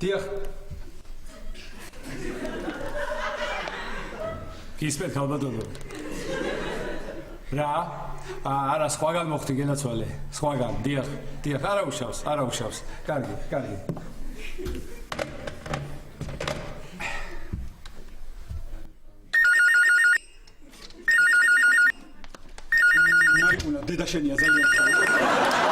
დიახ. გისმენთ ქალბატონო. რა? არა, სხვაგან მოხდი გენაცვალე. სხვაგან, დიახ, არა უშავს. კარგი. მარიკუნა, დედა შენია ძალიან ხარ.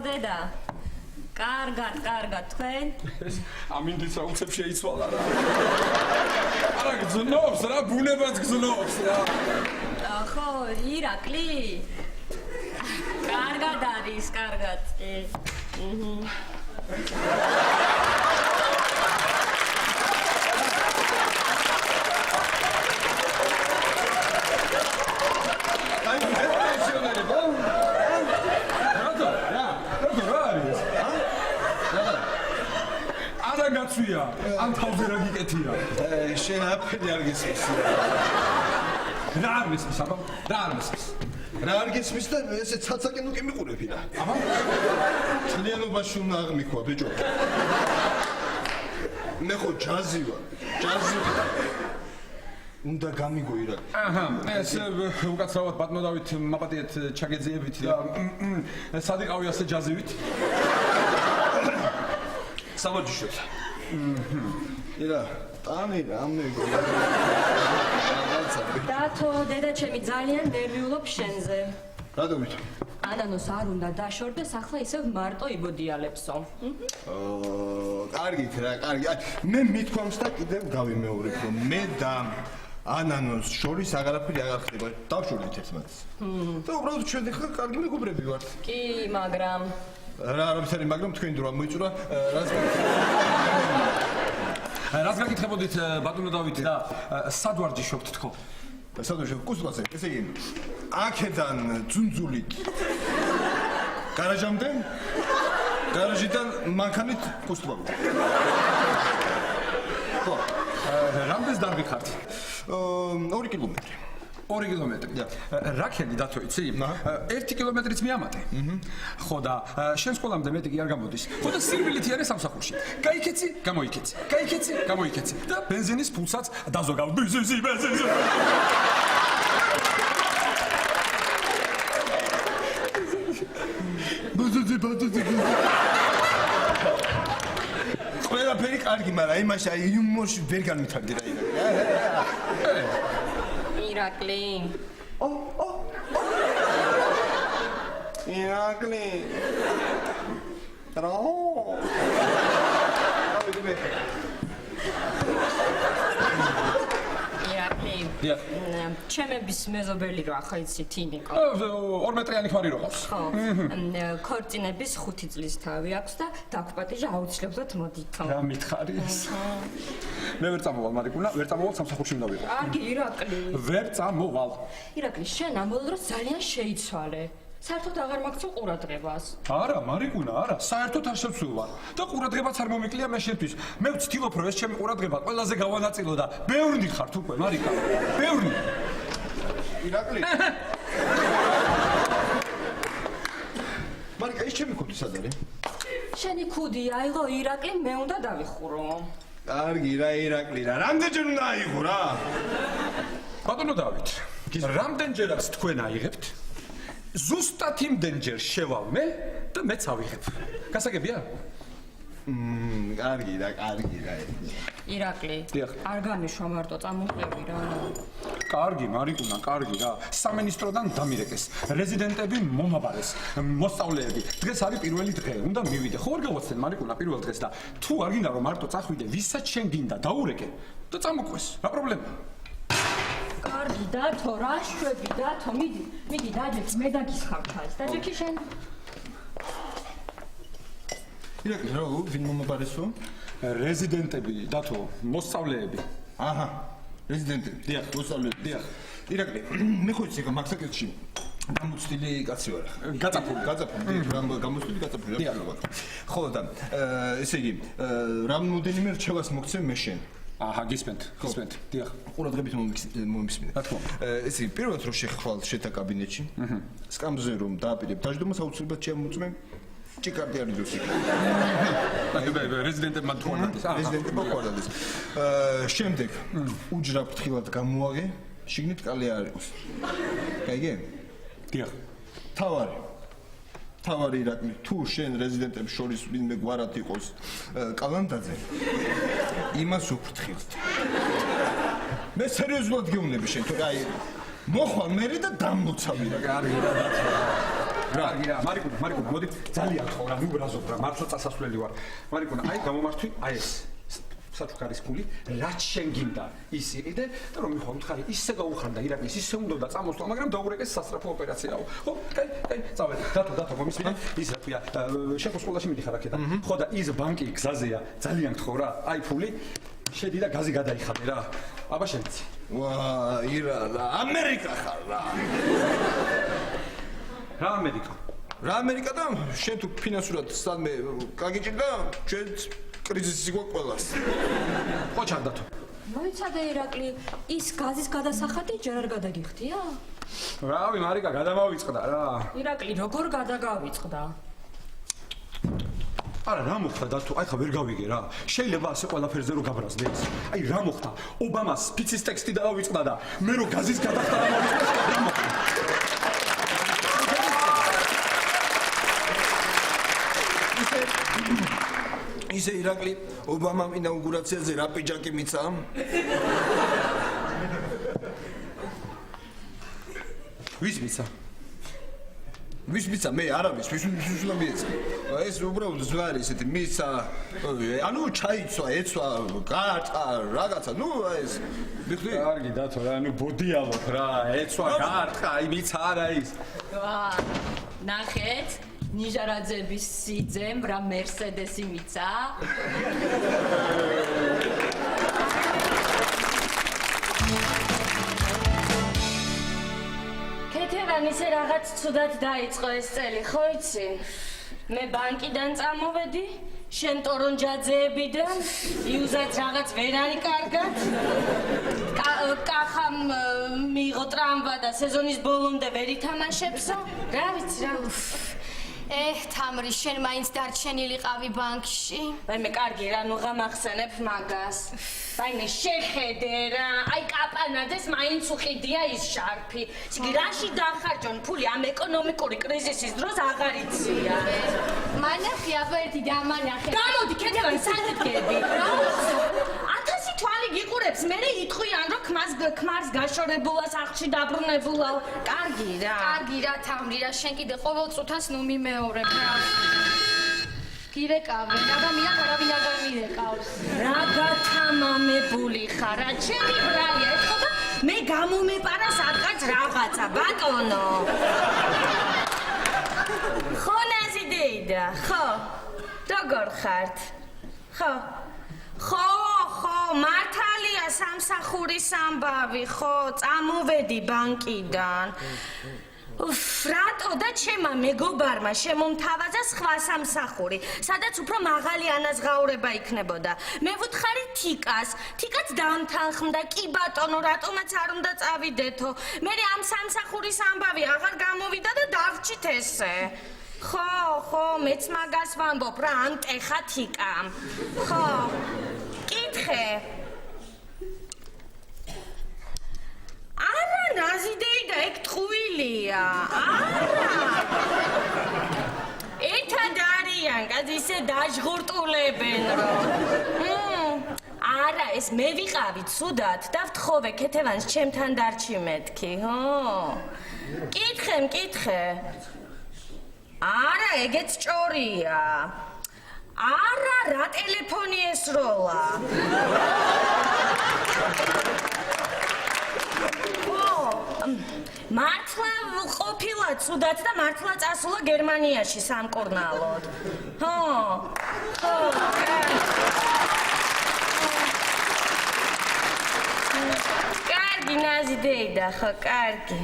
დედა კარგად თქვენ ამინდის რა უცებ შეიცვალა რა არა გზნობს რა ბუნებაც გზნობს რა ხო ირაკლი კარგად არის კი გაცვია ან თავზე რა გიკეთია შენ აფრინი არ გესმის რა არ მესმის აბა რა არ გესმის და ესე ცაცაკენ უკი მიყურები რა აბა ჩლიანობაში უნდა აღმიქვა ბიჭო მე ხო ჯაზი ვარ უნდა გამიგო ირაკლი აჰა ეს უკაცრავად ბატონო დავით მაპატიეთ ჩაგეძიებით და სად იყავი ასე ჯაზივით საბაჯიშოთ ირა ტანი რამეგო დათო დედა ჩემი ძალიან ნერვიულობ შენზე რატომით ანანოს არ უნდა დაშორდეს ახლა ისევ მარტო იბოდიალებსო კარგით რა კარგი მე მithქვამს და კიდევ გავიმეორებ რომ მე და ანანოს შორის აღარაფერი აღარ ხდება დავშორდით ერთმანეთს და უბრალოდ ჩვენ ხა კარგი მეგობრები ვართ კი მაგრამ რა არაფერი მაგრამ თქვენი დრო მოიწურა რას გაკითხებოდით ბატონო დავით და სად ვარჯიშობთ თქო სად ვარჯიშობ კუსტვაზე ესე იგი აქედან ძუნძულით გარაჟამდე გარაჟიდან მანქანით კუსტვამდე ხო რამდენს დარგიხართ 2 კილომეტრი 2 კილომეტრი. რაკენი დათო იცი? 1 კილომეტრიც მიამატე. ხო და შენ სკოლამდე მეტი კი არ გამოდის. ხო და სირბილეთი არის სამსახურში. გაიქეცი, გამოიქეცი. და ბენზინის ფულსაც დაზოგავ. ბენზინი. ყველაფერი კარგი, მაგრამ იმაში აი იუმორში ვერ განვითარდი რა ირაკლი ირაკლი რა ჩემების მეზობელი რა ხა იცი თინიკო 2 მეტრიანი ხარი რო ყავს ხო ქორწინების 5 წლის თავი აქვს და დაგვპატიჟა აუცილებლად მოდითო რა მითხარი ეს მე ვერ წამოვალ მარიკუნა ვერ წამოვალ სამსახურში უნდა ვიყო კარგი ირაკლი ვერ წამოვალ ირაკლი შენ ამ ბოლო დროს ძალიან შეიცვალე საერთოდ აღარ მაგცო ყურადღებას არა მარიკუნა არა საერთოდ არ შევცვლილ და ყურადღებაც არ მომიკლია მე შენთვის მე ვცდილობ რომ ეს ჩემი ყურადღება ყველაზე გავანაწილო და ბევრნი ხართ უკვე მარიკა ბევრნი ირაკლი მარიკა ის ჩემი ქუდი სად არის შენი ქუდი აიღო ირაკლი მე უნდა დავიხურო კარგი რა ირაკლი რა რამდენჯერ უნდა აიღო რა ბატონო დავით რამდენჯერაც თქვენ აიღებთ ზუსტად იმდენჯერ შევალ მე და მეც ავიღებ გასაგებია კარგი და ირაკლი არ გამიშვა მარტო წამოყევი რა კარგი მარიკუნა კარგი რა სამინისტროდან დამირეკეს რეზიდენტები მომაბარეს მოსწავლეები დღეს არის პირველი დღე უნდა მივიდე ხო არ გავაცდენ მარიკუნა პირველ დღეს და თუ არ გინდა რომ მარტო წახვიდე ვისაც შენ გინდა დაურეკე და წამოყვეს რა პრობლემაა კარგი დათო რა შვები დათო მიდი დაჯექი მე დაგისხავ ჩაის დაჯექი შენ ირაკლი რა ვინ მომაბარესო რეზიდენტები დათო მოსწავლეები აჰა რეზიდენტები დიახ მოსწავლეები დიახ ირაკლი მე ხო იცი მაქსაკეთში გამოცდილი კაცი ვარ გაწაფული რამ გამოცდილი გაწაფული ხო და ესე იგი რამდენიმე რჩევას მოგცემ მე შენ აჰა გისმენთ დიახ ყურადღებით მომისმინე რა თქმა უნდა ესე იგი პირველად რომ შეხვალ შეთა კაბინეტში სკამზე რომ დააპირებ დაждდომას აუცილებლად შემოწმე ჭიკარდი არის ძოსი რეზიდენტებმა თუ არ დადეს რეზიდენტებმა თუ არ დადეს შემდეგ უჯრა ფრთხილად გამოაღე შიგნით კალე არ იყოს გაიგე დიახ თავარი ირაკლი თუ შენ რეზიდენტებს შორის ვინმე გვარად იყოს კალანდაძე იმას უფრთხილთ მე სერიოზულად გეუბნები შენ თუ აი მოხვალ მერე და დამლოცავი რა კარგი რა კარგი რა მარიკუნა მოდი ძალიან ხო რა მიუბრაზობ რა მართლა წასასვლელი ვარ მარიკუნა აი გამომართვი აი ეს საჩუქარის ფული რაც შენ გინდა ის იყიდე და რომ მიხვალ მითხარი ისე გაუხარდა ირაკლის ისე უნდა და წამოსვლა მაგრამ დაურეკეს სასწრაფო ოპერაციაო ხო კაი წავედი დათო მომისმინე ის რა ქვია შენ სკოლაში მიდიხარ აქედან ხო და ის ბანკი გზაზეა ძალიან გთხოვ რა აი ფული შედი და გაზი გადაიხადე რა აბა შენიცი ვა ირა ამერიკა ხარ რა ამერიკა და შენ თუ ფინანსურად სადმე გაგიჭირდა ჩვენ კრიზისი გვაქვს ყველას ხო ჩარდათო მოიცადე ირაკლი ის გაზის გადასახადი ჯერ არ გადაგიხდია რავი მარიკა გადამავიწყდა რა ირაკლი როგორ გადაგავიწყდა არა რა მოხდა დათო აი ხა ვერ გავიგე რა შეიძლება ასე ყველაფერზე რო გაბრაზდეს აი რა მოხდა ობამას ფიცის ტექსტი დაავიწყდა და მე რო გაზის გადახდა რა მოხდა ისე ირაკლი ობამამ ინაუგურაციაზე რა პიჯაკი მიცა ვის მიცა მე არავის ვის უნდა მიეცა ეს უბრალოდ ზვარი ესეთი მიცა ანუ ჩაიცვა ეცვა გაარტყა რაღაცა ნუ ეს მიხდი კარგი დათო რა ნუ ბოდიალობ რა ეცვა გაარტყა აი მიცა არა ის ვა ნახეთ ნიჟარაძების სიძემ რა მერსედესი მიცა კეთერან ისე რაღაც ცუდად დაიწყო ეს წელი ხო იცი მე ბანკიდან წამოვედი შენ ტორონჯაძეებიდან იუზად რაღაც ვერ არის კარგად კახამ მიიღო ტრამვა და სეზონის ბოლომდე ვერ ითამაშებსო რა ვიცი რა თამრი შენ მაინც დარჩენილიყავი ბანკში მე კარგი რა ნუ გამახსენებ მაგას მე შეხედე რა აი კაპანაძეს მაინც უყიდია ის შარფი რაში დახარჯონ ფული ამ ეკონომიკური კრიზისის დროს აღარ იცია მანახი აბა ერთი დამანახე გამოდი კეთილან სადღები რა 1000 თვალი გიყურებს მე იტყვიან რომ ქმარს გაშორებულა სახლში დაბრუნებულა კარგი რა თამრი რა შენ კიდე ყოველ წუთას ნუ მიმეორებ რა გირეკავენ ადამიან არავინ აღარ მირეკავს რა გათამამებული ხარ რა ჩემი ბრალია ეთქო და მე გამომეპარა სადღაც რაღაცა ბატონო ხო ნაზიდეიდა ხო როგორ ხართ ხო მართალია სამსახურის ამბავი ხო წამოვედი ბანკიდან ფრატო და ჩემმა მეგობარმა შემომთავაზა სხვა სამსახური, სადაც უფრო მაღალი ანაზღაურება იქნებოდა. მე ვუთხარი თიკაც დამთანხმდა, კი ბატონო, რატომაც არ უნდა წავიდეთო. მე ამ სამსახურის ამბავი აღარ გამოვიდა და დავჭით ესე. ხო, მეც მაგას ვამბობ რა, ანტეხა თიკამ. ხო. კითხე. არა, ნაზიდეიდა ეგ ტყუილია. არა. ერთად არიან კაცს ისე დაჟღურტულებენ რომ. არა, ეს მე ვიყავი ცუდად და ვთხოვე ქეთევანს ჩემთან დარჩი მეთქი, ხო? მკითხე. არა, ეგეც ჭორია. არა, რა ტელეფონი ესროლა? მართლა ყოფილა ცუდად და მართლა წასულა გერმანიაში სამკურნალოდ. ხო. კარგი ნაზი დეიდა, ხო, კარგი.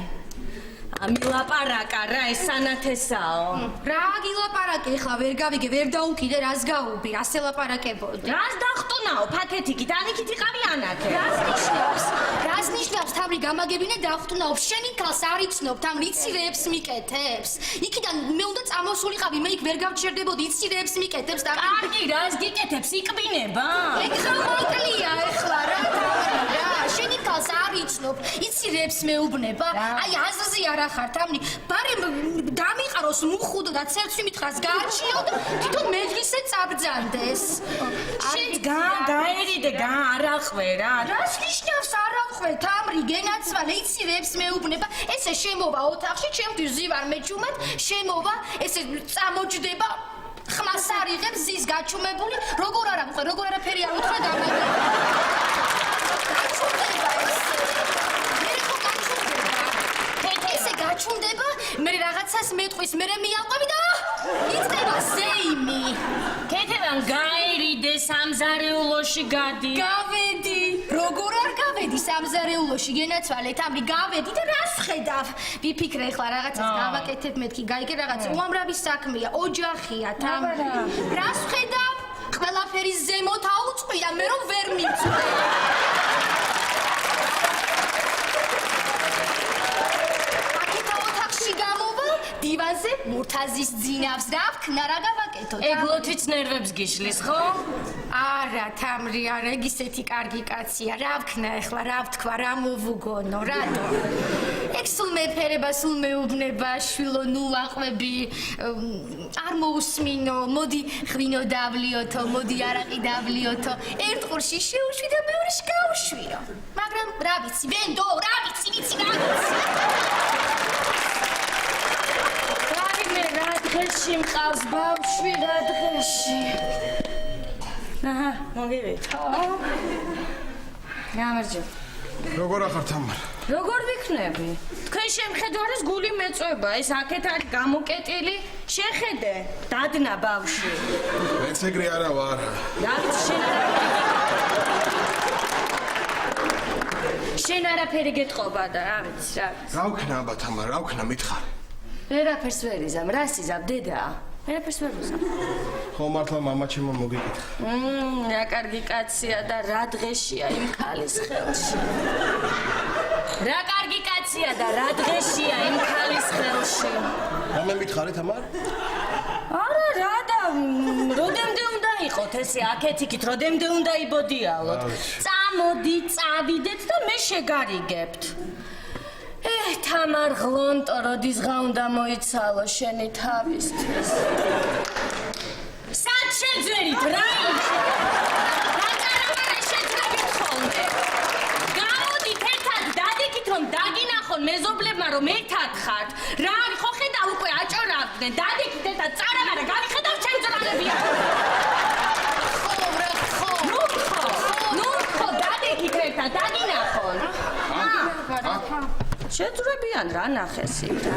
ამილაპარაკა რა ეს სანათესაო. რა გილაპარაკე ხა ვერ გავიგე, ვერ დაუკიდე რას გაუბი, რას ელაპარაკებოდი. რას დახტუნაო, ფათეთიკით, ანიქით იყავი ანაქე. რას ნიშნავს თავი გამაგებინე დახტუნაო, შენი ქალს არ იცნობ, თან იცირებს მიკეთებს. იქიდან მე უნდა წამოსულიყავი, მე იქ ვერ გავჩერდებოდი, იცირებს მიკეთებს და კარგი, რას გიკეთებს, იყბინება? ეგ ხა მოკლია ეხლა რა თავი რა, შენი ქალს არ იცნობ, იცირებს მეუბნება. აი აზრზე არ ახარ თამნი, ბარემ დამიყაროს მუხუდო და ცერცვი მითხრას გაარჩიო და თვითონ მეჯლისზე წაბძანდეს. შენ გაერიდე, არახვე რა. რას ნიშნავს არახვე თამრი გენაცვალე იცირებს მეუბნება. ესე შემოვა ოთახში, ჩემთვის ზივარ მეჩუმად, შემოვა, ესე წამოჯდება ხმას არ იღებს ზის გაჩუმებული, როგორ არა მყვა, როგორ არაფერი არ უთხრა დამაგება. გაჩუნდება, მე რაღაცას მეტყვის, მე მიაყვები და იწება ზეიმი. ქეთევან გაერიდე სამზარეულოში გადი. გავედი. როგორ არ გავედი სამზარეულოში, გენაცვალე თამრი გავედი და რას ხედავ? ვიფიქრე ხლა რაღაცას გავაკეთებ მეთქი, გაიგე რაღაც უამრავი საქმეა, ოჯახია თამრი. რას ხედავ? ყველაფერი ზემოთ აუწყია, მე რომ ვერ მიწვე. დივანზე მურთაზის ძინავს და ვქნა რა გავაკეთო. ეგლოთიც ნერვებს გიშლის, ხო? არა, თამრი, არა, ეგ ისეთი კარგი კაცია. რა ვქნა ეხლა, რა ვთქვა, რა მოვუგონო, რატო? ეგ სულ მეფერება, სულ მეუბნება, შვილო, ნუ აყვები, არ მოусმინო, მოდი ღვინო დავლიოთო, მოდი არაყი დავლიოთო. ერთ ყურში შეუშვი და მეორეში გავუშვიო. მაგრამ რა ვიცი, ვენდო, რა ვიცი, რა ვიცი. დღეში მყავს ბავშვი რა დღეში. აჰა, მოგივით. გამარჯობა. როგორ ახარ თამარ? როგორ ვიქნები? თქვენ შემხედვარეს გული მეწובה, ეს აქეთ არის გამოკეტილი, შეხედე, დადნა ბავშვი. მეც ეგრე არა ვარ. რა ვიცი შენ არაფერი გეტყობა და რა ვიცი, რა. რა ვქნა აბა თამარ, რა ვქნა მითხარ? ვერაფერს ვერ იზამ, რას იზამ დედა? ვერაფერს ვერ იზამ. ხო მართლა მამაჩემო მოგიკითხა. რა კარგი კაცია და რა დღეშია იმ ქალის ხელში. რა კარგი კაცია და რა დღეშია იმ ქალის ხელში. რამე მითხარი თამარ? არა, რა და როდემდე უნდა იყოთ ესე აქეთ-იქით, როდემდე უნდა იბოდიალოთ. წამოდი, წავიდეთ და მე შეგარიგებთ. თამარ ღლონტო, როდის ღა უნდა მოიცალო შენი თავისთვის. სად შეძვერით რა იქ? რა წარამარა შეძვერით ხოლმე? გამოდით ერთად დადეკით რომ დაგინახონ მეზობლებმა რომ ერთად ხართ. რა არის ხო ხედავ უკვე აჭორავდნენ. დადეკით ერთად წარამარა გავიხედავ ჩემ ძრალებია. ნუ ხო დადეკით ერთად დაგინახონ. შეძრებიან რა ნახესი რა.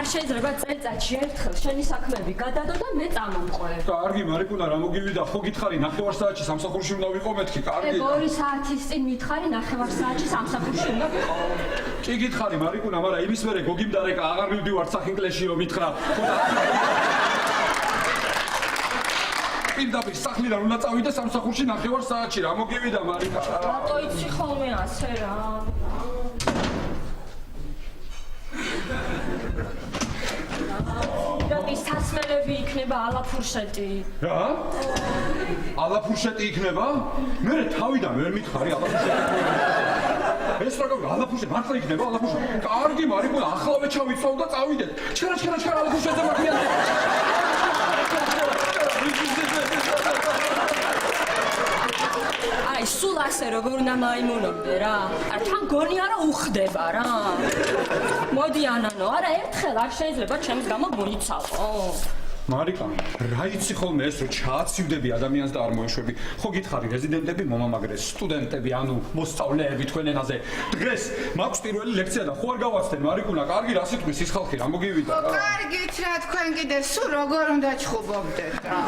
არ შეიძლება წელწადში ერთხელ შენი საქმეები გადადო და მე წამომყვე. კარგი მარიკუნა, რა მოგივიდა? ხო გითხარი 9 საათში სამსახურში უნდა ვიყო მეთქი, კარგი. 2 საათის წინ მითხარი 9 საათში სამსახურში უნდა ვიყო. კი გითხარი მარიკუნა, მაგრამ იმის მერე გოგიმდარეკა აღარ მივდივარ სახინკლეშიო მითხრა. ხო და პირდაპირ სახლიდან უნდა წავიდე სამსახურში 9 საათში, რა მოგივიდა მარიკა? რატო იცი ხოლმე ასე რა? ის სასმელები იქნება ალაფურშეტი. რა? ალაფურშეტი იქნება? მე თავიდან ვერ მითხარი ალაფურშეტი. ეს რა გაიგო ალაფურშეტი მართლა იქნება ალაფურშეტი. კარგი მარიკუნა ახლავე ჩავიწავ და წავიდეთ. ჩერა ალაფურშეტზე მაგიან. აი სულ ასე როგორ უნდა მაიმუნობდე რა. არ თან გონია რა უხდება რა. მოდი ანანო, არა ერთხელ არ შეიძლება ჩემს გამო მოიცავო. მარიკა, რა იცი ხოლმე ეს რომ ჩააცივდები ადამიანს და არ მოეშვები. ხო გითხარი რეზიდენტები, მომამაგრეს, სტუდენტები, ანუ მოსწავლეები თქვენ ენაზე. დღეს მაქვს პირველი ლექცია და ხო არ გავაცდენ მარიკუნა, კარგი რა სიტყვის ის ხალხი რა მოგივიდა რა. კარგით რა თქვენ კიდე სულ როგორ უნდა ჩხუბობდეთ რა.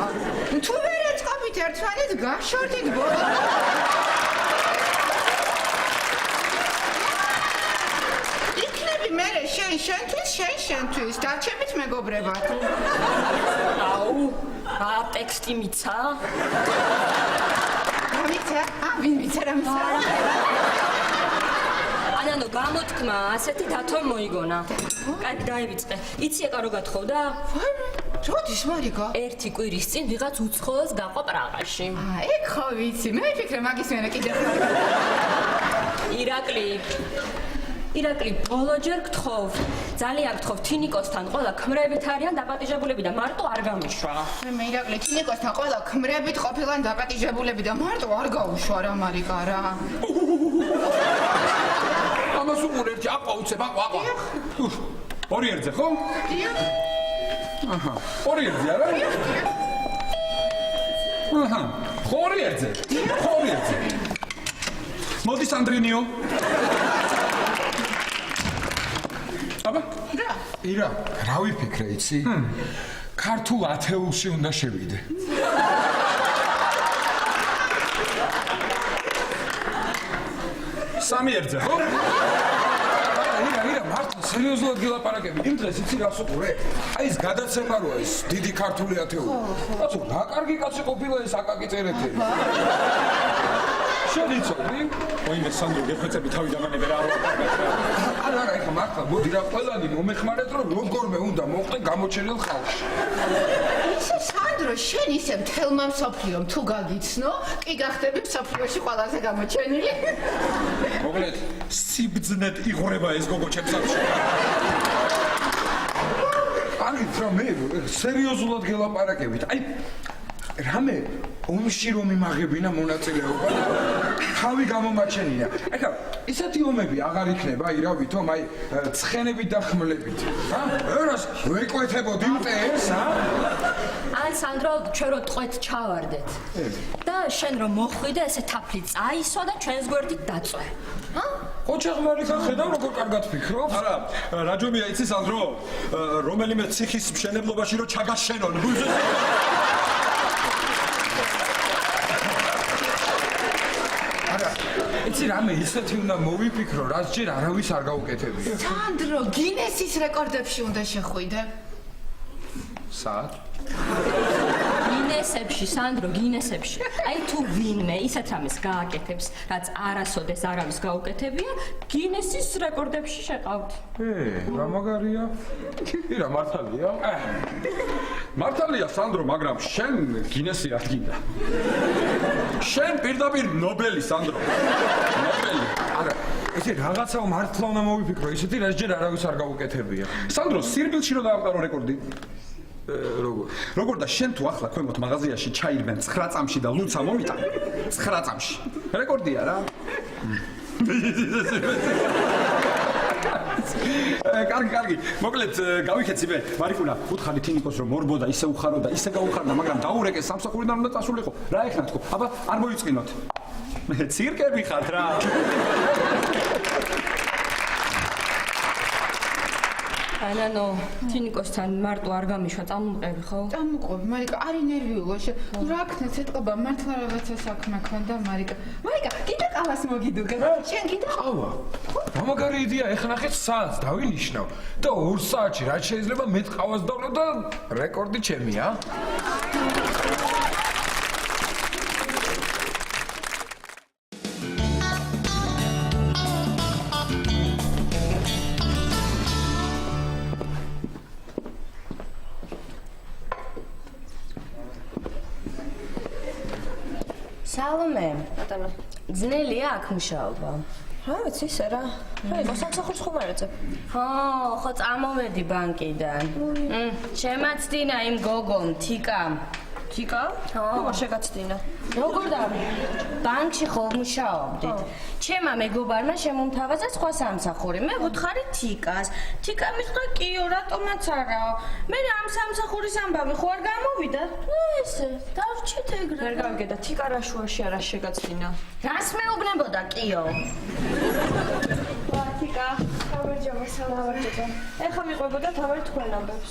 თუ ვერ ეწყობით ერთმანეთს გაშორდით ბოლო. მე შენთვის შენთვის დარჩებით მეგობრებად. აუ, რა ტექსტი მიცა? მიცა? ვინ მიცა რა მიცა? ანანო, გამოთქმა, ასეთი დათო მოიგონა. კარგი, დაივიწყე. იცი ეკა რო გათხოვდა? როდის მარიკა? ერთი კვირის წინ ვიღაც უცხოელს გაყვა პრაღაში. ეგ ხო ვიცი, მე ვიფიქრე მაგის მერე კიდევ. ირაკლი, ბოლოჯერ გთხოვ. ძალიან გთხოვ, თინიკოსთან ყველა ქმრებით არიან დაპატიჟებულები და მარტო არ გამიშვა. მე ირაკლი, თინიკოსთან ყველა ქმრებით ყოფილან დაპატიჟებულები და მარტო არ გაუშვა რა მარიკა რა. ამას უყურ ერთი აყვა უცებ, აყვა. ორი ერთზე, ხო? დიახ. აჰა. ორი ერთზე არა? აჰა. ორი ერთზე. ორი ერთზე. მოდი სანდრინიო. აბა, ირა, რა ვიფიქრე, იცი? ქართულ ათეულში უნდა შევიდე. სამი ერთზე, ხო? ირა, მართლა სერიოზულად გილაპარაკები. იმ დღეს იცი რას უყურე? აი ეს გადაცემა როა ეს დიდი ქართული ათეული. კაცო, რა კარგი კაცი ყოფილა ეს აკაკი წერეთელი. შედიცოდი? ოიმე სანდრო გეხვეწები თავი დამანებე რა არა, ეხა მართლა მოდი რა ყველანი მომეხმარეთ რომ როგორმე უნდა მოხდე გამოჩენილ ხალხში. სანდრო, შენ ისე მთელმა მსოფლიომ თუ გაგიცნო, კი გახდები მსოფლიოში ყველაზე გამოჩენილი. მოკლედ, სიბძნეთ იღვრება ეს გოგო ჩემს ამში. აი, რა მე სერიოზულად გელაპარაკებით. აი რამე ომში რომ იმაღებინა მონაწილეობა თავი გამომაჩენია. ეხლა ისეთი ომები აღარ იქნება, ირა ვითომ აი ცხენებით და ხმლებით. ერას ვეკვეთებოდი მტეს, ან სანდრო, ჩვენ რო ტყვეთ ჩავარდეთ. და შენ რომ მოხვიდე, ესე თაფლი წაისვა და ჩვენს გვერდით დაწვე. ოჩახ მარიკა ხედავ როგორ კარგად ფიქრობს? არა, რაჯობია იცი სანდრო, რომელიმე ციხის მშენებლობაში რო ჩაგაშენონ. იცი რამე ისეთი უნდა მოვიფიქრო, რაც ჯერ არავის არ გაუკეთებია. სანდრო, გინესის რეკორდებში უნდა შეხვიდე. საათ? გინესებში, სანდრო, გინესებში. აი თუ ვინმე ისეთ რამეს გააკეთებს, რაც არასოდეს არავის გაუკეთებია, გინესის რეკორდებში შეყავთ. რა მაგარია? ირა მართალია? მართალია სანდრო, მაგრამ შენ გინესი არ გინდა. შენ პირდაპირ ნობელი სანდრო. ნობელი. არა, ესე რაღაცაო მართლა უნდა მოვიფიქრო, ისეთი რაც ჯერ არავის არ გაუკეთებია. სანდრო, სირბილში რო დაამყარო რეკორდი? როგორ და შენ თუ ახლა ქვემოთ მაღაზიაში ჩაირბენ 9 წამში და ლუცა მომიტან 9 წამში. რეკორდია რა. კარგი. მოკლედ გავიქეცი მე. მარიკუნა, უთხარი თინიკოს რომ მორბოდა, ისე უხარო და ისე გაუხარდა, მაგრამ დაურეკე სამსახურიდან უნდა წასულიყო. რა ეხნა თქო? აბა, არ მოიწყინოთ. მე ცირკები ხართ რა. ანანო, თინიკოსთან მარტო არ გამიშვა, წამომყევი ხო? წამოყვები, მარიკა, არი ნერვიულო. რა ქნეს ეთყობა, მართლა რაღაცა საქმე ქონდა, მარიკა. მარიკა, კიდე ყავას მოგიდუგე. შენ კიდე ყავა. მაგარი იდეა, ეხნახეთ საათს დავინიშნავ და 2 საათში რაც შეიძლება მეტ ყავას დავრო და რეკორდი ჩემია. სალომე, ბატონო. ძნელია აქ მუშაობა. რა ვიცი ისე რა. რა იყო სამსახურს ხომ არ ეძებ? ხო, წამოვედი ბანკიდან. შემაცდინა იმ გოგომ, თიკამ. თიკა? ხო, შეგაცდინა. როგორ და ბანკში ხო მუშაობდით? ჩემმა მეგობარმა შემომთავაზა სხვა სამსახური. მე ვუთხარი თიკას. თიკა მითხრა კიო, რატომაც არაო. მე ამ სამსახურის ამბავი ხო არ გამოვიდა? ესე, დავრჩით ეგრე. ვერ გავიგე და თიკა რა შუაში არა შეგაცდინა. რას მეუბნებოდა კიო? თიკა, გამარჯობა, სამავარჯობა. ეხა მიყვებოდა თავარი თქვენ ამბებს.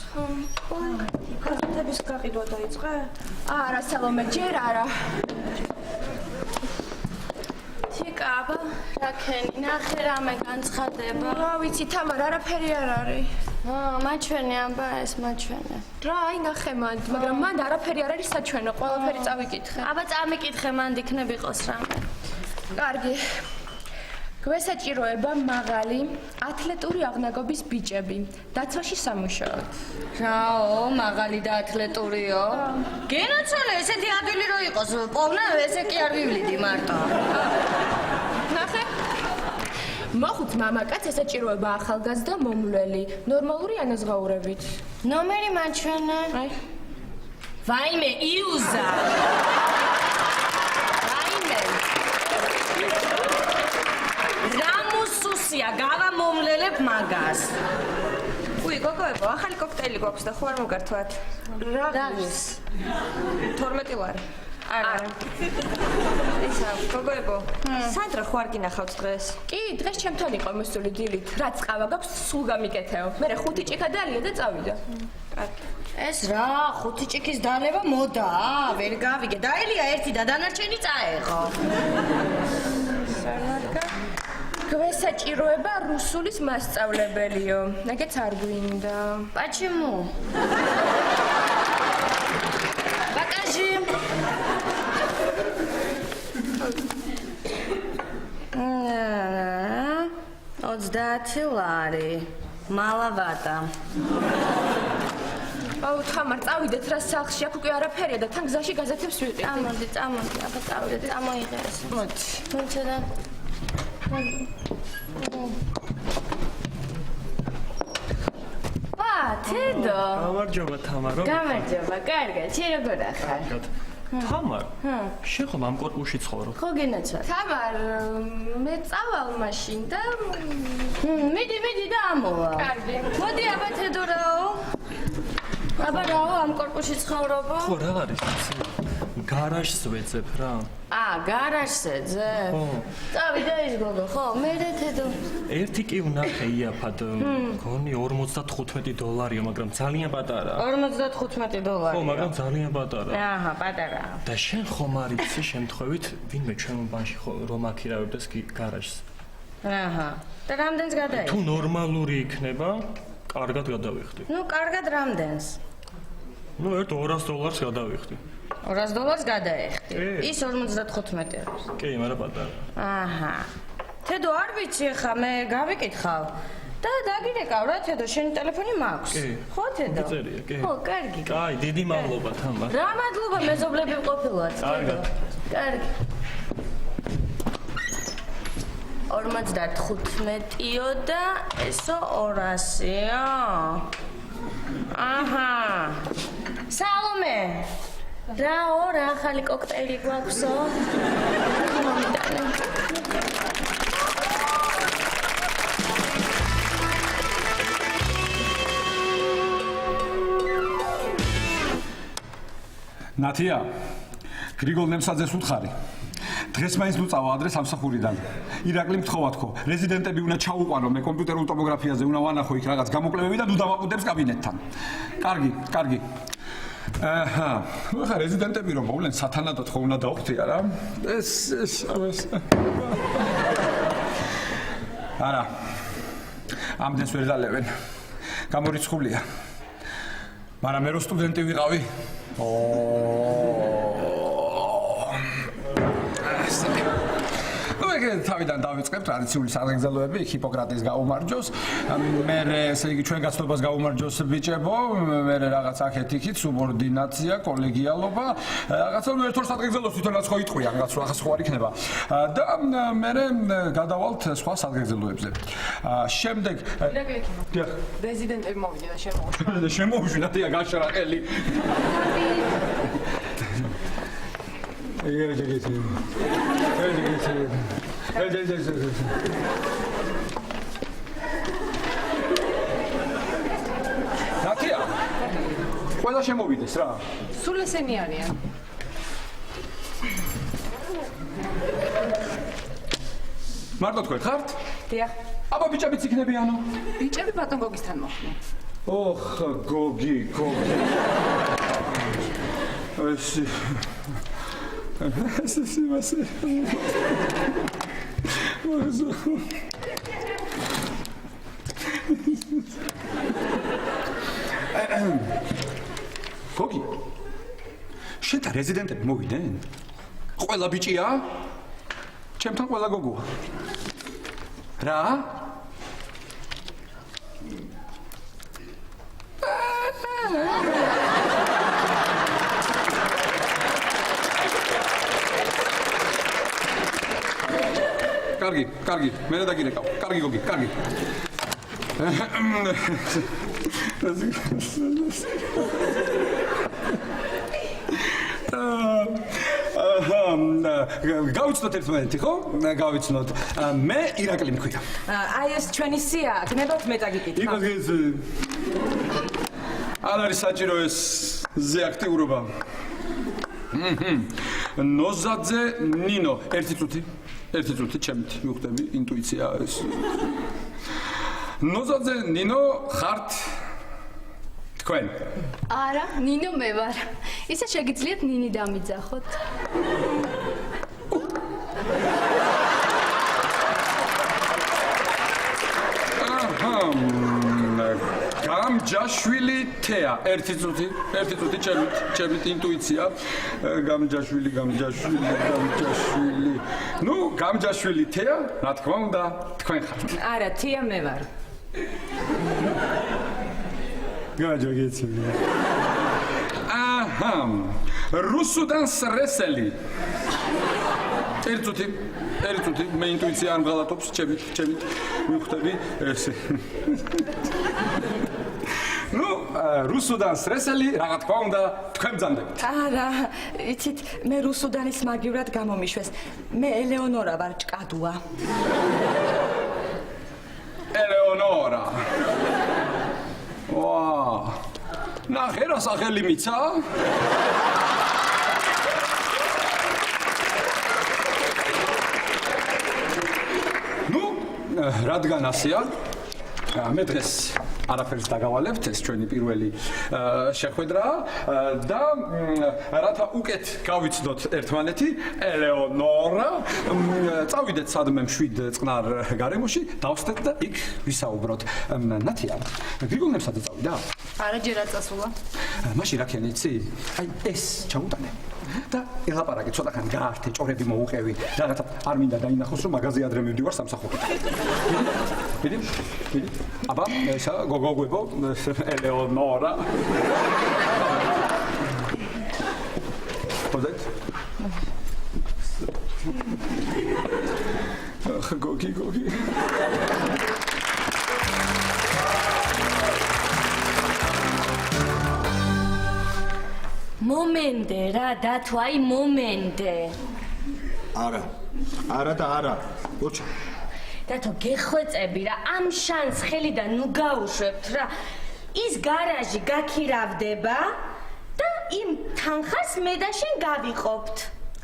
გაზეთების გაყიდვა დაიწყე? არა, სალომე, ჯერ არა. თიკა, აბა, რაკენი, ნახე რამე განცხადება. რა ვიცი, თამარ, არაფერი არ არის. მაჩვენე აბა ეს მაჩვენე. რა, აი ნახე მანდ, მაგრამ მანდ არაფერი არ არის საჩვენო, ყველაფერი წავიკითხე. აბა წამიკითხე მანდ იქნებ იყოს რამე. კარგი. გვესაჭიროება მაღალი, ათლეტური აღნაგობის ბიჭები. დაცვაში სამუშაოდ. რაო, მაღალი და ათლეტურიო. გენაცვალე, ესეთი ადვილი რო იყოს, პოვნა ესე კი არ ვივლიდი მარტო. ნახე. მოხუც მამაკაც ესაჭიროება ახალგაზრდა მომვლელი, ნორმალური ანაზღაურებით. ნომერი მაჩვენე. აი. ვაიმე, იუზა. ვაიმე. რამუსუსია, გავამომლელებ მაგას. უი, გოგოებო, ახალი კოქტეილი გვაქვს და ხო არ მოგართვათ? რა ის? 12 ლარი. არა. ისა, გოგოებო, სანდრა ხო არ გინახავთ დღეს? კი, დღეს ჩემთან იყო მოსული დილით. რაც ყავა გაქვს, სულ გამიკეთეო. მე 5 ჭიქა დალია და წავიდა. კარგი. ეს რა, 5 ჭიქის დანება მოდა, ვერ გავიგე. დაელია ერთი და დანარჩენი წაეღო. სანარგა. გვესაჭიროება რუსულის მასწავლებელიო. ეგეც არ გვინდა. Почему? Покажи. 30 ლარი. მალავატა. აუ, თამარ, წავიდეთ რა სახლში, აქ უკვე არაფერია და თან გზაში გაზეთებს ვიყიდით. წამოდი, აბა წავიდე, წამოიღეს. მოდი. მოდი და თედო. გამარჯობა თამარო. გამარჯობა, კარგად. შენ როგორ ახარ? თამარ. შენ ხომ ამ კორპუსში ცხოვრობ? ხო გენაცვალე. თამარ, მე წავალ მაშინ და მიდი და ამოვა. კარგი. მოდი აბა თედო რაო. აბა რაო ამ კორპუსში ცხოვრობო? ხო რა არის იცი? გარაჟს ვეძებ რა. გარაჟზე ძე? ხო. წავიდა ის გოგო, ხო? მე და თედო. ერთი კი ვნახე იაფად. გონი $45, მაგრამ ძალიან პატარა. $45. ხო, მაგრამ ძალიან პატარა. აჰა, პატარა. და შენ ხომ არ იცი შემთხვევით ვინმე ჩვენო ბანკში ხო რომ აქირავებდეს კი გარაჟს. აჰა. და რამდენს გადაიღე? თუ ნორმალური იქნება, კარგად გადავიხდი. ნუ კარგად რამდენს? ნუ ერთ $200 გადავიხდი. $200 გადაეხდი. კი. ის 55 ევროს. კი, მაგრამ პატარა. აჰა. თედო არ ვიცი ხა მე გავიკითხავ. და დაგირეკავ რა თედო, შენი ტელეფონი მაქვს? კი. ხო თედო? წერია, კი. ხო, კარგი. კაი, დიდი მადლობა თამარ. რა მადლობა, მეზობლები ვყოფილვართ. კარგად. კარგი. 55-იო და ესო 200-იო. აჰა. სალომე. რაო, რა ახალი კოქტეილი გვაქვსო? მომიტანე. ნათია, გრიგოლ ნემსაძეს უთხარი. დღეს მაინც ნუ წავა ადრე სამსახურიდან. ირაკლი მთხოვა თქო, რეზიდენტები უნდა ჩაუყვანო, მე კომპიუტერულ ტომოგრაფიაზე უნდა ვანახო იქ რაღაც გამოკლებები და ნუ დავაკვირდებს კაბინეტთან. კარგი. აჰა, ხა რეზიდენტები რომ მოვლენ სათანადოდ ხო უნდა დავხვდია რა. ეს არა. ამდენს ვერ დალევენ. გამორიცხულია. მაგრამ მე რო სტუდენტი ვიყავი. თავიდან დავიწყებ ტრადიციული საზეგრძელოები, ჰიპოკრატეს გაუმარჯოს, მე ესე იგი ჩვენ გაცნობას გაუმარჯოს ბიჭებო, მე რაღაც აქეთ-იქით სუბორდინაცია, კოლეგიალობა, რაღაცა ერთ-ერთ საზეგრძელოს თვითონაც ხო იტყვია, რაღაც ახლა სხვა არ იქნება. და მე გადავალთ სხვა საზეგრძელოებზე. შემდეგ პრეზიდენტები მოვიდა და შემოუშვი. შემოვშვი და გაშრაყელი. ნათია, ყველა შემოვიდეს რა. სულ ესენი არიან. მარტო თქვენ ხართ? დიახ. აბა ბიჭებიც იქნებიანო. ბიჭები ბატონ გოგისთან მოხვდნენ. ოხ, გოგი. ეს გოგი, შენ და რეზიდენტები მოვიდნენ? ყველა ბიჭია? ჩემთან ყველა გოგოა. რა? კარგი, მე რა დაგირეკავ. კარგი გოგი, კარგი. გავიცნოთ ერთმანეთი, ხო? გავიცნოთ. მე ირაკლი მქვია. აი ეს ჩვენი სია, გნებავთ მე დაგიკითხა. იქაც არ არის საჭირო ეს ზე აქტიურობა. ნოზაძე ნინო, ერთი წუთი, ჩემით მივხვდები ინტუიცია ეს. ნოზაძე ნინო ხართ თქვენ? არა, ნინო მე ვარ. ისე შეგიძლიათ ნინი დამიძახოთ. გამჯაშვილი თეა, ერთი წუთი, ჩემით ინტუიცია. გამჯაშვილი. ნუ, გამჯაშვილი თეა, რა თქმა უნდა, თქვენ ხართ. არა, თია მე ვარ. გაჯოგეცი. აჰა. რუსუდან სრესელი. ერთი წუთი, მე ინტუიცია არ მღალატობს, ჩემით მივხვდები ესე. ნუ, რუსუდან სრესელი, რა თქმა უნდა, თქვენ ბრძანდებით. არა, იცით, მე რუსუდანის მაგივრად გამომიშვეს. მე ელეონორა ვარ ჭკადუა. ელეონორა. ვა. ნახე რა სახელი მიცა? ნუ, რადგან ასეა, მე დღეს არაფერს დაგავალებთ, ეს ჩვენი პირველი შეხვედრაა და რათა უკეთ გავიცნოთ ერთმანეთი, ელეონორა, წავიდეთ სადმე მშვიდ წყნარ გარემოში, დავსდეთ და იქ ვისაუბროთ. ნათია, გრიგოლნებსა და წავიდა? არა, ჯერ არ წასულა. მაშინ რა ქენი იცი? აი ეს ჩაუტანე. და ელაპარაკე ცოტახანი გაართე, ჭორები მოუყევი, რაღაცა არ მინდა დაინახოს რომ მაღაზია ადრე მივდივარ სამსახურით. მიდი. აბა, ესა გოგოგვებო, ელეონორა. ხოდეთ? ახ, გოგი. მომენტე რა დათო, აი მომენტე. არა და არა. ოჩა. დათო გეხვეწები რა, ამ შანს ხელიდან ნუ გაუშვებთ რა. ის გარაჟი გაქირავდება და იმ თანხას მე და შენ გავიყოფთ.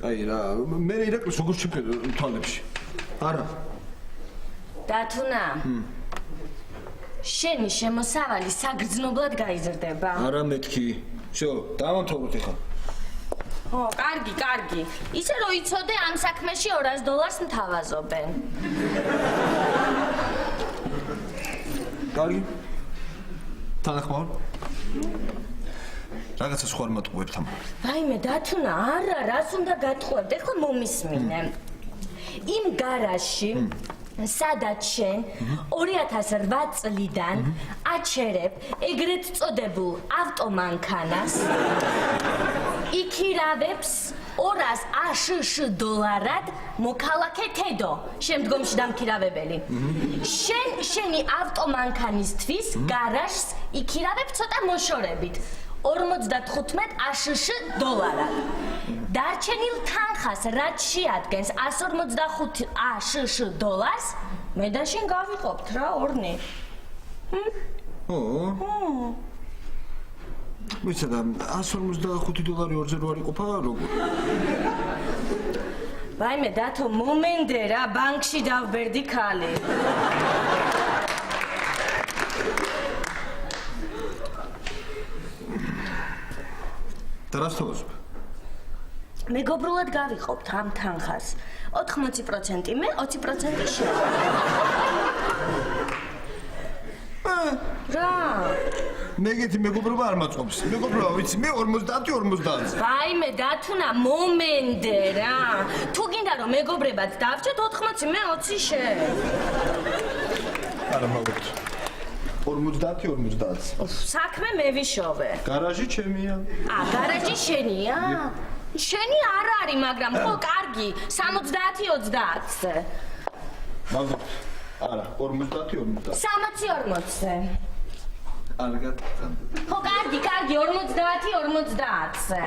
აი რა, მე ირაკლს როგორ შევქე თვალებში. არა. დათუნა. შენი შემოსავალი საგრძნობლად გაიზრდება. არა მეთქი. შო, დავამთავროთ ახლა. ო, კარგი. ისე რომ იცოდე ამ საქმეში $200 მთავაზობენ. კარგი. თანახმოვარ. რაღაცა სხვა არ მატყუებთ ამ. ვაიმე, დათუნა, არა, რას უნდა გატყუებდე, ხო მომისმინე. იმ გარაჟში სადაც შენ 2008 წლიდან აჩერებ ეგრეთ წოდებულ ავტომანქანას იქირავებს 200 აშშ დოლარად მოქალაქე თედო შემდგომში დამქირავებელი შენი ავტომანქანისთვის გარაჟს იქირავებ ცოტა მოშორებით 55 აშშ დოლარად დარჩენილ თანხას რაც შეადგენს 145 აშშ დოლარს მე და შენ გავიყოფთ რა ორნი ვიცოდა 155 დოლარი ორზე რო არ იყოფა როგორ ვაიმე დათო მომენდე რა ბანკში დავბერდი ქალი და რას თავაზობ? მეგობრულად გავიყოფთ ამ თანხას 80% მე 20% შენ რა მეგეთი მეგობრობა არ მაწყობს მეგობრობა ვიცი მე 50-50 ვაიმე დათუნა მომენდე რა თუ გინდა რომ მეგობრებად დავჭოთ 80 მე 20 შენ არა მაგოთ 50-50 საქმე მე ვიშოვე გარაჟი ჩემია გარაჟი შენია შენი არ არის მაგრამ ხო კარგი 70-30-ზე მაგოთ არა 50-50 60-40-ზე არგად ხო კარგი 50-50-ზე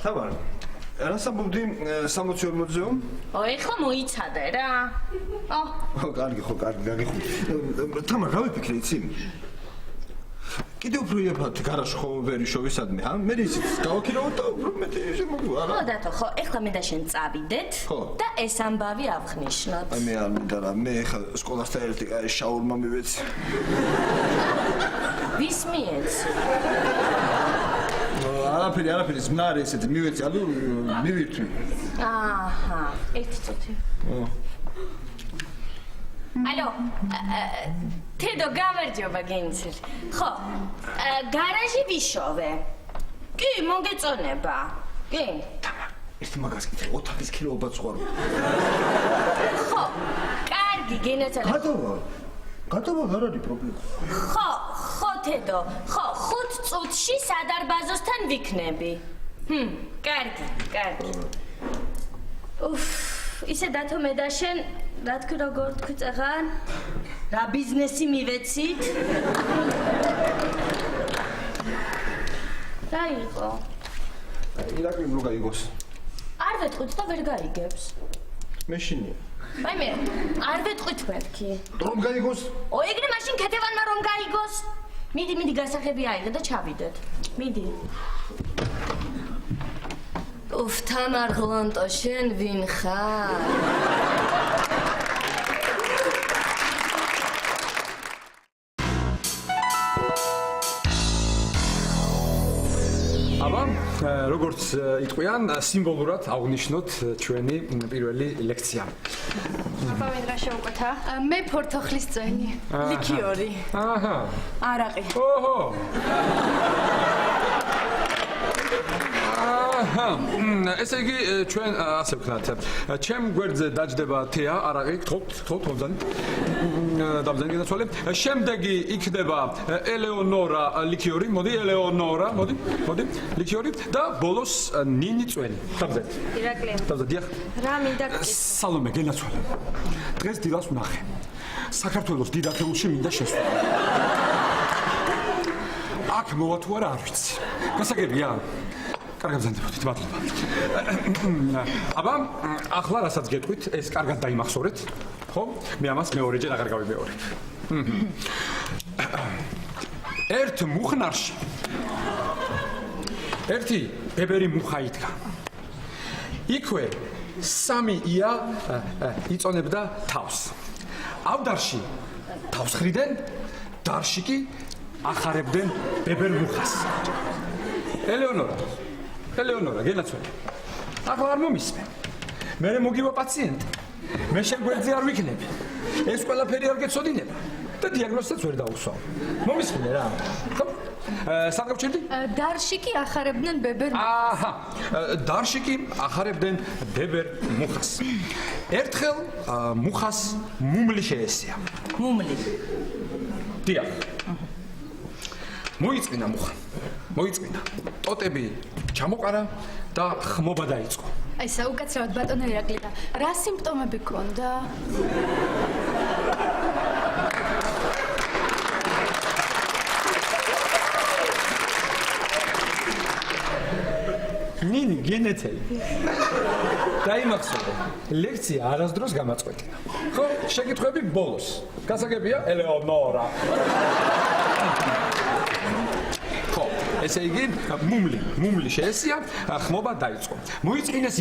თამარ რას ამბობდი 60-40-ზეო? ეხლა მოიცადე რა ხო კარგი გაგიხდი თამარ რა ვიფიქრე იცი? კიდე უფრო იაფად გარაჟ ხო ვერ შოვისადმე მე ისიც გავაქირავოთ და უფრო მეტი შემოგვარა ხო დათო ხო ეხლა მე და შენ წავიდეთ და ეს ამბავი ავხნიშნოთ აი მე არ მინდა რა მე ეხლა სკოლასთან ერთი შაურმა მივეცი ვის მიეცი? არაფერი ზმნარი ესეთი მივეცი ანუ მივირთვი აჰა ერთი წუთი ალო თედო გამარჯობა გენცილ ხო გარაჟი ვიშოვე კი მოგეწონება კი ერთი მაგას კითხე ოთახის ქილოობა ცხოვრობ ხო კარგი გენაცალე გატოვა არ არის პრობლემა ხო თედო ხო 5 წუთში სადარბაზოსთან ვიქნები კარგი ისე დათო მე და შენ რა თქვი როგორ თქვი წაღან რა ბიზნესი მივეცით რა იყო ირაკლი რო გაიგოს არ ვეთყვით და ვერ გაიგებს მეშინია ვაიმე არ ვეთყვით მეთქი რომ გაიგოს ეგრე მაშინ ქეთევანმა რომ გაიგოს მიდი გასახები აიღე და ჩავიდეთ მიდი თამარ ღლონტო შენ ვინ ხარ? აბა, როგორც იტყვიან, სიმბოლურად აღნიშნოთ ჩვენი პირველი ლექცია. აბა ვინ რა შეუკვეთა? მე ფორთოხლის წვენი. ლიქიორი. აჰა. არაყი. ოჰო. ესე იგი ჩვენ ასე ვქნათ. ჩემ გვერდზე დაждდება თეა, არაყი, გთხოვთ მომძანი. დამძანი გენაცვალე. შემდეგი იქნება ელეონორა ლიქიორი, მოდი ელეონორა, მოდი, ლიქიორი და ბოლოს ნინი წვენი. დამძანი. ირაკლი. დამძანი, დიახ. რა მინდა სალომე გენაცვალე. დღეს დილას ვნახე. საქართველოს დიდ ათეულში მინდა შესვლა. აქ მოვა თუ არა არ ვიცი. გასაგებია? კარგად ბრძანდებოდით, მადლობა. აბა, ახლა რასაც გეტყვით, ეს კარგად დაიმახსოვრეთ, ხო? მე ამას მეორეჯერ აღარ გავიმეორებ. ერთ მუხნარში ერთი ბებერი მუხა იდგა. იქვე სამი ია იწონებდა თავს. ავდარში თავს ხრიდნენ, დარში კი ახარებდნენ ბებერ მუხას. ელეონორა, გენაცვალე. ახლა არ მომისმენ. მე მოგივა პაციენტი. მე შეგვერძე არ ვიქნები. ეს ყველაფერი არ გეცოდინება და დიაგნოზსაც ვერ დაუსვავ. მომისმენე რა. ხო? სად გავჩერდი? დარშიკი ახარებდნენ ბებერ აჰა, დარშიკი ახარებდნენ ბებერ მუხას. ერთხელ მუხას მუმლი შეესია. მუმლი. დიახ. მოიწინა მუხა. მოიწინა. ტოტები ჩამოყარა და ხმობა დაიწყო. აი საუკეთესოდ ბატონო ირაკლი და რა სიმპტომები გქონდა? ნინი გენეთელი. დაიმახსოვრე. ლექცია არასდროს გამაწყვეტინა. ხო, შეკითხვები ბოლოს. გასაგებია ელეონორა. ხო, ესე იგი მუმლი შეესია, ხმობა დაიწყო. მოიწინეს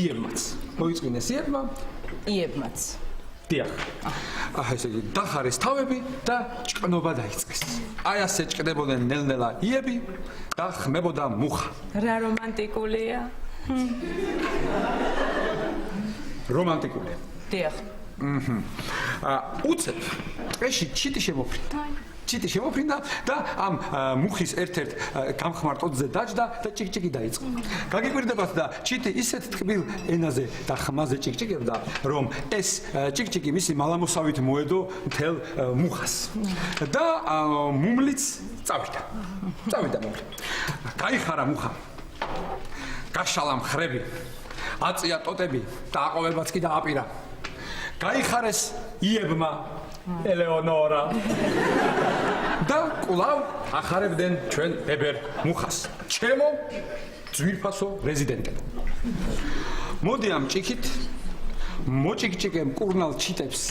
იებმა. იებმაც. დიახ. ესე იგი დახარეს თავები და ჭკნობა დაიწყეს. აი ასე ჭკნებოდნენ ნელ-ნელა იები და ხმებოდა მუხა. რა რომანტიკულია. რომანტიკული. დიახ. უცებ ტყეში ჩიტი შემოფრინდა და ამ მუხის ერთ-ერთ გამხმარტოძე დაჯდა და ჭიკჭიკი დაიწყო. გაგიკვირდებათ და ჩიტი ისეთ თკბილ ენაზე და ხმაზე ჭიკჭიკებდა, რომ ეს ჭიკჭიკი მისი მალამოსავით მოედო მთელ მუხას. და მუმლიც წავიდა მუმლი. გაიხარა მუხა. გაშალა მხრები. აწია ტოტები და აყოვებაც კი დააპირა. გაიხარეს იებმა ელეონორა და კვლავ ახარებდნენ ჩვენ ბებერ მუხას. ჩემო ძვირფასო რეზიდენტებო. მოდი ამ ჭიქით მოჭიკჭიკე მკურნალ ჩიტებს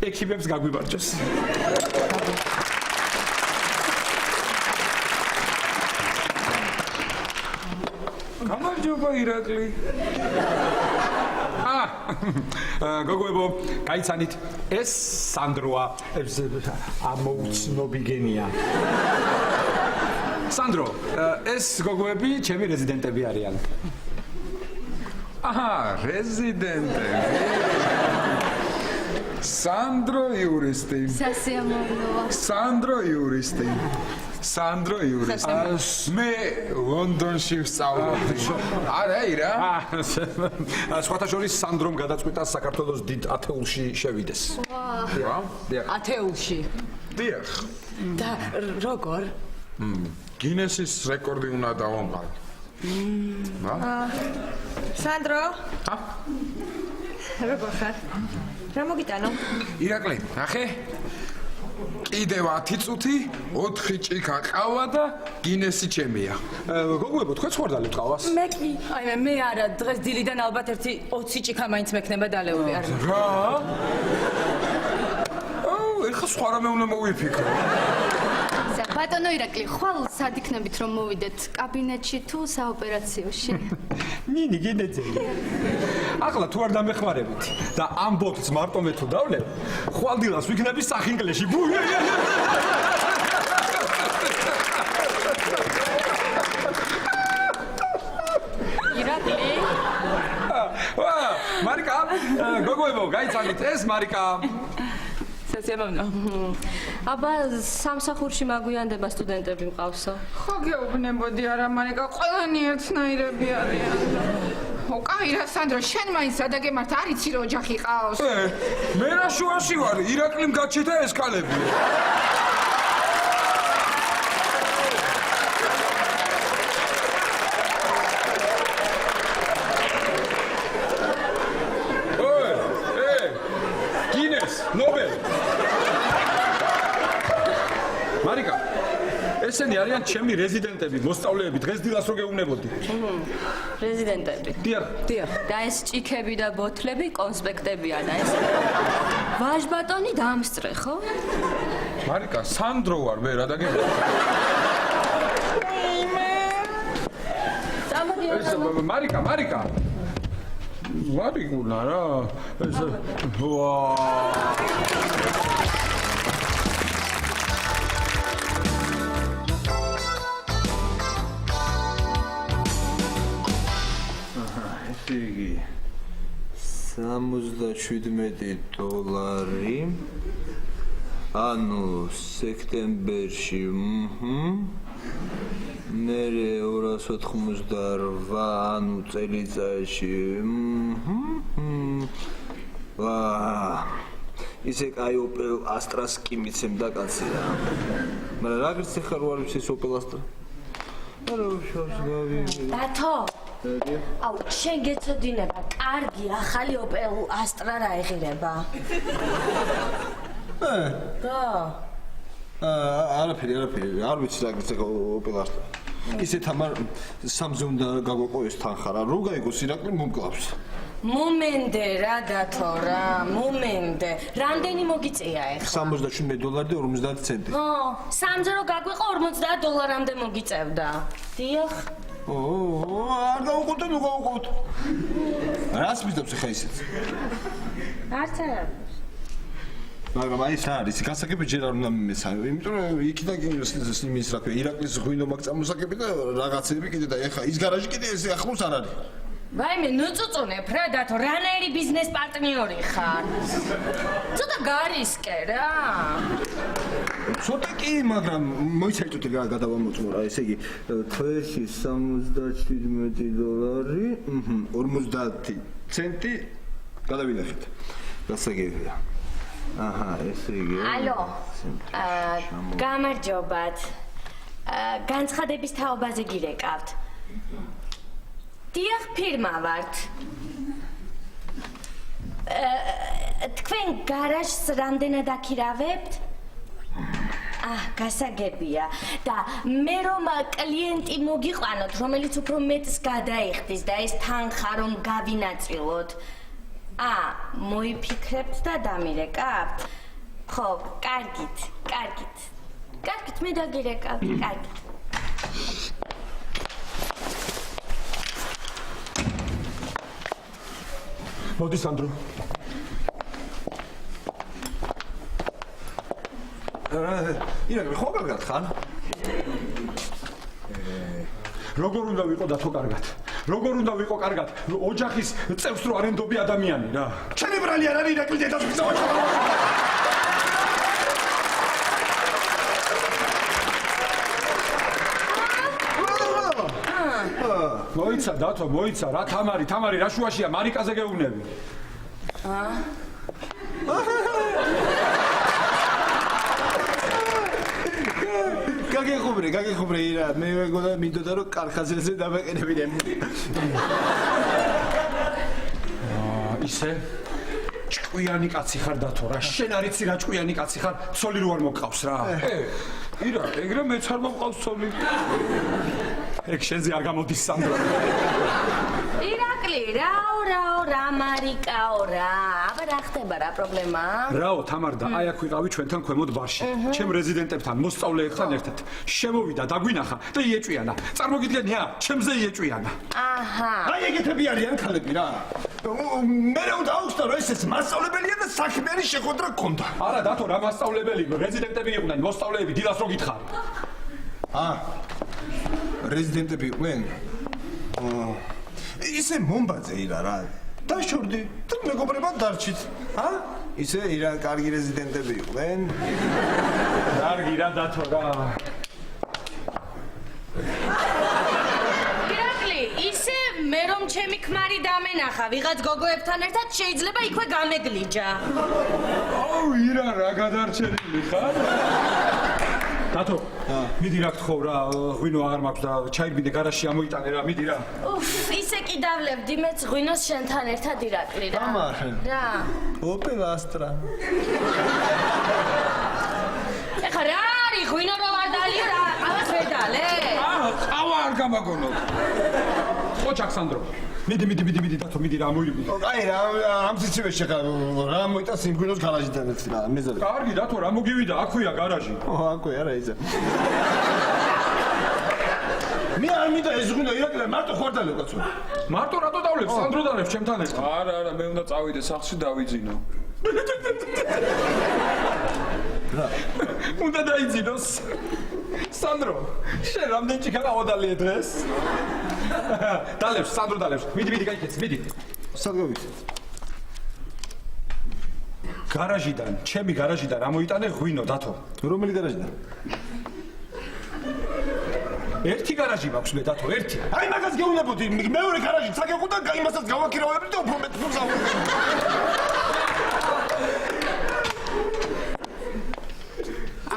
ექიბებს გაგვიბარჯოს. გამარჯობა ირაკლი. გოგოებო, გაიცანით, ეს სანდროა, ამოუცნობიგენია. სანდრო, ეს გოგოები ჩემი რეზიდენტები არიან. აჰა, რეზიდენტები. სანდრო იურისტი. სასიამოვნოა. სანდრო იურისტი. მე ლონდონში ვსწავლობდი. არა, ირა. სხვათა შორის სანდრომ გადაწყვიტა საქართველოს დიდ ათეულში შევიდეს. დიახ. ათეულში. დიახ. და როგორ? გინესის რეკორდი უნდა დავამყარო. სანდრო? როგორ ხარ? რა მოგიტანო? ირაკლი, ნახე. კიდევ 10 წუთი 4 ჭიქა ყავა და გინესი ჩემია. გოგოებო, თქვენ ხوارდალებ ყავას? მე კი. აი მე არა, დღეს დილიდან ალბათ ერთი 20 ჭიქა მაინც მექნება დალეული არ. რა? ეხა სხვა რამე უნდა მოვიფიქრო. ბატონო ირაკლი, ხვალ სად იქნებით რომ მოვიდეთ კაბინეტში თუ საოპერაციოში? ნინი გენეთელი. ახლა თუ არ დამეხმარებით და ამ ბოთლს მარტო მე თუ დავლევ, ხვალდილას ვიქნები სახინკლეში. ირაკლი? მარიკა, გოგოებო, გაიცანით, ეს მარიკა. აბა სამსახურში მაგვიანდება სტუდენტები მყავსო. ხო გეუბნებოდი არა მარიკა, ყველანი ერთნაირები არიან. ო კაირა სანდრო, შენ მაინც სადაგემართ არ იცი რომ ოჯახი ყავს. მე რა შუაში ვარ, ირაკლიმ გაჩეთა ესკალები. მარიკა, ესენი არიან ჩემი რეზიდენტები, მოსწავლეები, დღეს დილას რო გეუბნებოდი. რეზიდენტები. დიახ. და ეს ჭიქები და ბოთლები კონსპექტებია და ეს ვაჟბატონი დამსწრე, ხო? მარიკა, სანდრო ვარ, მე რა დაგებია? მარიკა. მარიგულა რა. იგი $77 ანუ სექტემბერში მე 288 ანუ წელიწადში ისე კაი ოპელ ასტრას კი მიცემდა კაცი რა მაგრამ რა გიცი ხარ ვარ ის ოპელ ასტრა დათო აუ შენ გეცოდინება კარგი ახალი ოპელ ასტრა რა ეღირება და არაფერი არ ვიცი რა გიცი ოპელ ასტრა ისე თამარ სამზე უნდა გაგვეყოეს თანხა რა რო გაიგოს ირაკლი მომკლავს მომენტე რა დათო რა მომენტე რამდენი მოგიწია ეხლა $77 და 50 ცენტი ო სამზე რო გაგვეყო $50-მდე მოგიწევდა დიახ არ გავუყოთ ნუ გავუყოთ რას მისდევს ხა ისეთ არც არა მაგრამ აი ეს არის გასაგები ჯერ არ უნდა მესაი იმიტომ რომ იქიდან იმის რა ქვია ირაკლის ღვინო მაგ წამოსაგები და რაღაცები კიდე და ეხა ის გარაჟი კიდე ეს ახლოს არ არის ვაიმე ნუწუწუნებ რა დათო რანაირი ბიზნეს პარტნიორი ხარ ცოტა გარისკე რა ცოტა კი მაგრამ მოიცადეთ რა გადავამოწმო რა ესე იგი თვეში $77 50 ცენტი გადავინახეთ გასაგებია აჰა ესე იგი ალო გამარჯობათ განცხადების თაობაზე გირეკავთ დიახ ფირმა ვართ თქვენ გარაჟს რამდენად აქირავებთ გასაგებია და მე რომ კლიენტი მოგიყვანოთ რომელიც უფრო მეტს გადაიხდის და ეს თანხა რომ გავინაწილოთ მოიფიქრებთ და დამირეკავთ ხო კარგით მე დაგირეკავთ კარგით მოდი სანდრო ირაკლი ხო კარგად ხარ როგორ უნდა ვიყო და თო კარგად როგორ უნდა ვიყო კარგად ოჯახის წევს რო არენდობი ადამიანი რა ჩემი ბრალი არ არის ირაკლი დედას ვიწავ მოიცა დათო მოიცა რა თამარი რა შუაშია მარიკაზე გეუბნები გაგეხუბრე ირა მე მეგონა მინდოდა რომ კარხაზეზე დამეყენებინე ისე ჭკვიანი კაცი ხარ დათო რა შენ არიცი რა ჭკვიანი კაცი ხარ ცოლი რო არ მოგყავს რა ირა ეგრე მეც არ მომყავს ცოლი ეგ შენზე არ გამოდის სანდრო ირაკლი რა მარიკაო რა აბა რა ხდება რა პრობლემა რაო თამარ და აი აქ ვიყავი ჩვენთან ქვემოთ ბარში ჩემ რეზიდენტებთან მოსწავლეებთან ერთად შემოვიდა დაგვინახა და იეჭვიანა წარმოგიდგენია ჩემზე იეჭვიანა აჰა აი ეგეთები არიან ქალები რა მე რა უნდა აუხსნა რომ ეს მასწავლებელია და საქმიანი შეხვედრა გქონდა არა დათო რა მასწავლებელი რეზიდენტები იყვნენ მოსწავლეები დილას რო გითხარ რეზიდენტები იყვნენ ისე მომბაძე ირა რა დაშორდი და მეგობრებად დარჩით ისე ირა კარგი რეზიდენტები იყვნენ კარგი რა დათო რა ირაკლი ისე მე რომ ჩემი ქმარი დამენახა ვიღაც გოგოებთან ერთად შეიძლება იქვე გამეგლიჯა აუ ირა რა გადარჩენილი ხარ დათო მიდი რა გთხოვ რა ღვინო აღარ მაქვს და ჩაირბინე გარაჟში ამოიტანე რა მიდი რა ისე კიდავლევდი მეც ღვინოს შენთან ერთად ირაკლი რა რა ოპელ ასტრა ეხა რა არის ღვინო რო არ დალიო რა ყავას ვერ დალე ყავა არ გამაგონო ხო ჩაქსანდრო მიდი დათო მიდი რა მოირბი აი რა ამ სიცივეს შეხა რა მოიტანს იმ ღვინოს გარაჟიდან ეცი რა მეზარე კარგი დათო რა მოგივიდა აქვია გარაჟი აქვია რა ისა მე არ მინდა ეს ღვინო ირაკლი მარტო ხوارდალე კაცო მარტო რატო დავლებ სანდრო დალებს ჩემთან ერთად არა მე უნდა წავიდე სახლში დავიძინო რა უნდა დაიძინოს სანდრო შენ რამდენი ჭიქა გავადალიე დღეს დალებს სანდრო დალებს მიდი გაიქეცი მიდი სადგომიცით გარაჟიდან ჩემი გარაჟიდან რა მოიტანე ღვინო დათო რომელი გარაჟიდან ერთი გარაჟი მაქვს მე დათო, ერთი. აი მაგას გეუნებოდი, მეორე გარაჟი წაგეყო და იმასაც გავაქირავებდი და უფრო მეტ ფულს ავიღე.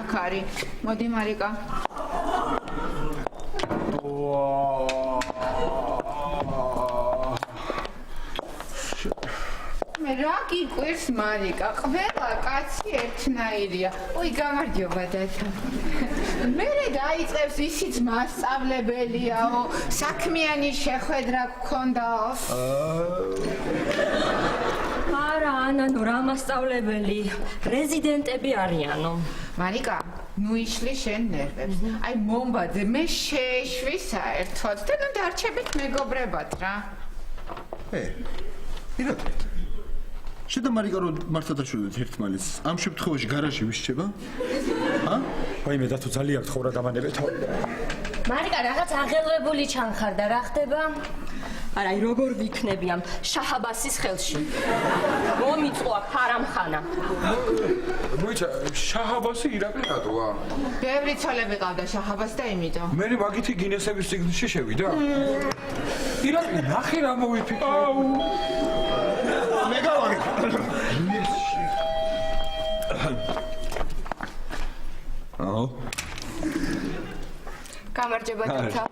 აქ არის. მოდი მარიკა. მე რა გიყვირს მარიკა, ყველა კაცი ერთნაირია. ოი, გამარჯობა დათო. მე დაიწყებს ისიც მასწავლებელიაო, საქმიანი შეხვედრა გქონდაო. არა, ანანო, რა მასწავლებელი, რეზიდენტები არიანო. მარიკა, ნუ იშლი შენ ნერვებს. აი მომბადე, მე შეეშვი საერთოდ და ნუ დარჩებით მეგობრებად რა. ირაკლი. შედა მარიკა რო მართლა დაშვებთ ერთმანეთს. ამ შემთხვევაში გარაჟი ვის რჩება? ვაიმე დათო ძალიან გთხოვ რა დამანებე თავი. მარიკა, რაღაც აღელვებული ჩანხარ და რა ხდება? არა, როგორ ვიქნები ამ შაჰაბასის ხელში? მომიწყო აქ ფარამხანა. მოიცა შაჰაბასი ირაკლი რატოა? ბევრი ცოლები ყავდა შაჰაბას და იმითო. მე მაგითი გინესების წიგნში შევიდა. ირაკლი ნახე რა მოვიფიქრე. მე გავაგე. გამარჯობა დათო.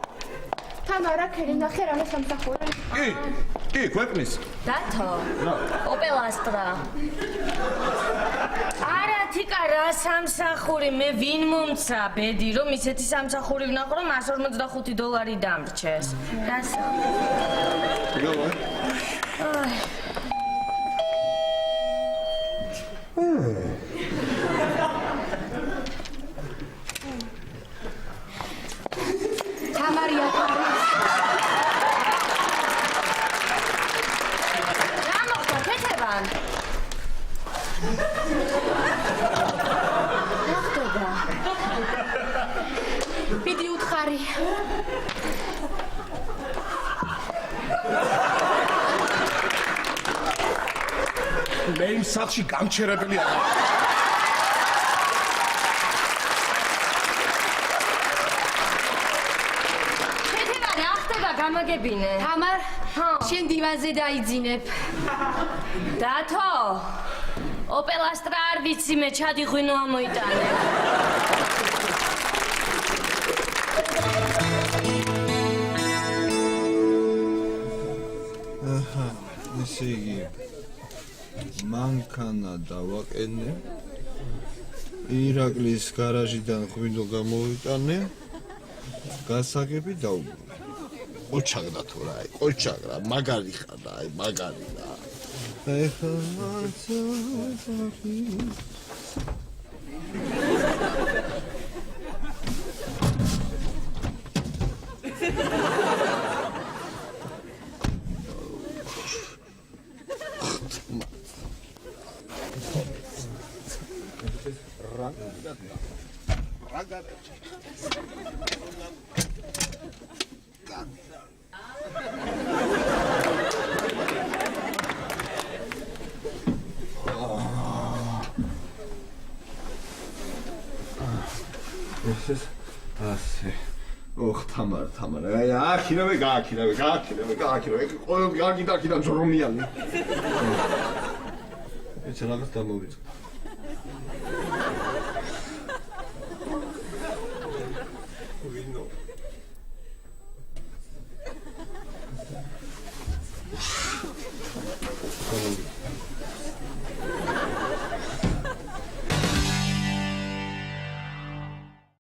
თამარა ქერი ნახე რამე სამსახური. კი, ქვეყნის. დათო. ოპელ ასტრა. არა, თიკა რა სამსახური, მე ვინ მომცა ბედი რომ ისეთი სამსახური ვნახო რომ $145 დამრჩეს. რასა? თამარია არის. რა მოხდა ქეთევან? რა ხდება? მიდი უთხარი. მე იმ სახლში გამჩერებელი არა. გამაგებინე. თამარ, შენ დივანზე დაიძინებ. დათო. ოპელ ასტრა არ ვიცი მე ჩადიღვინო ამოიტანე. ესე იგი მანქანა დავაყენე. ირაკლის გარაჟიდან ღვინო გამოვიტანე. გასაგები დაუბრუნე. ყოჩაგდა თუ რა, აი ყოჩაგრა, მაგარი ხარ და აი მაგარი რა. ეხლა მაცოთი. ასე. ოხ, თამარ. აი, აქირავე, გააქირავე. ყოველ გაგიდაკიდან ზრომიანი. ეს რაღაც დამოვიწყე. ვინო.